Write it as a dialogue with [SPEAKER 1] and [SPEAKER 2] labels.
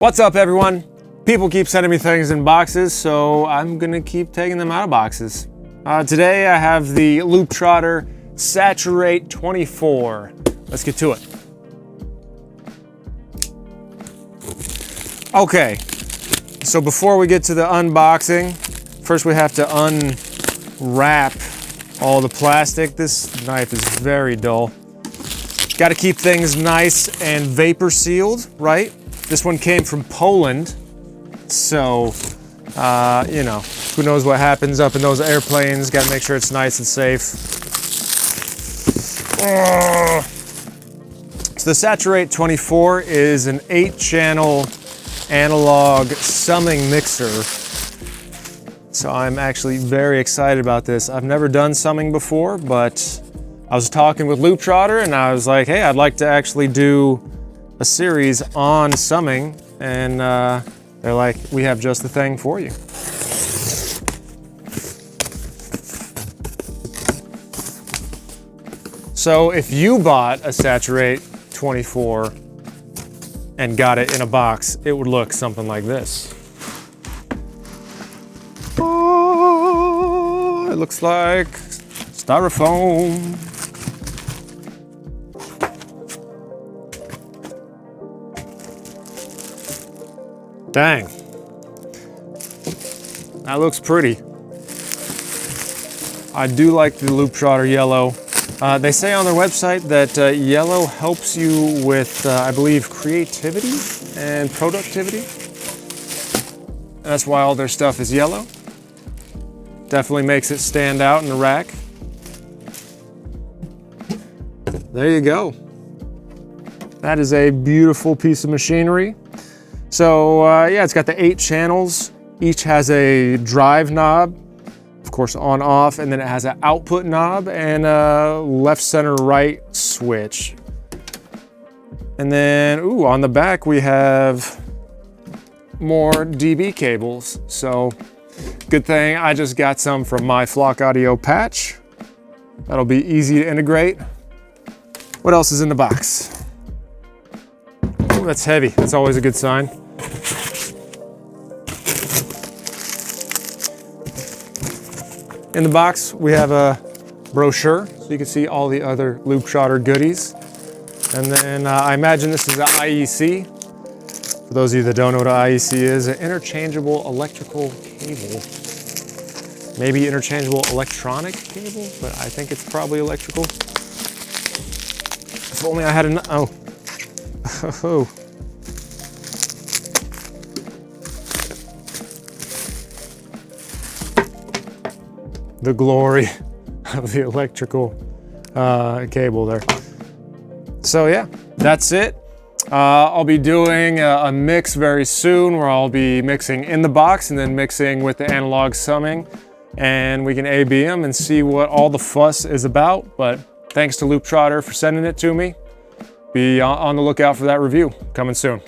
[SPEAKER 1] What's up, everyone? People keep sending me things in boxes, so I'm gonna keep taking them out of boxes. Today I have the Looptrotter SATUR-8 24. Let's get to it. Okay, so before we get to the unboxing, first we have to unwrap all the plastic. This knife is very dull. Got to keep things nice and vapor sealed, right? This one came from Poland, so, you know, who knows what happens up in those airplanes. Got to make sure it's nice and safe. So the SATUR-8 24 is an 8-channel analog summing mixer. So I'm actually very excited about this. I've never done summing before, but I was talking with Looptrotter and I was like, hey, I'd like to actually do a series on summing, and they're like, we have just the thing for you. So if you bought a SATUR-8 24 and got it in a box, it would look something like this. Oh, it looks like styrofoam. Dang, that looks pretty. I do like the Looptrotter yellow. They say on their website that yellow helps you with, I believe, creativity and productivity. That's why all their stuff is yellow. Definitely makes it stand out in the rack. There you go. That is a beautiful piece of machinery. So yeah, it's got the 8 channels. Each has a drive knob, of course on off, and then it has an output knob and a left center right switch. And then, ooh, on the back we have more DB cables. So good thing I just got some from my Flock Audio patch. That'll be easy to integrate. What else is in the box? Ooh, that's heavy. That's always a good sign. In the box, we have a brochure, so you can see all the other Looptrotter goodies. And then I imagine this is the IEC. For those of you that don't know what an IEC is, an interchangeable electrical cable. Maybe interchangeable electronic cable, but I think it's probably electrical. If only I had an, oh. The glory of the electrical cable there. So yeah, that's it. I'll be doing a mix very soon where I'll be mixing in the box and then mixing with the analog summing, and we can A/B them and see what all the fuss is about. But thanks to Looptrotter for sending it to me. Be on the lookout for that review coming soon.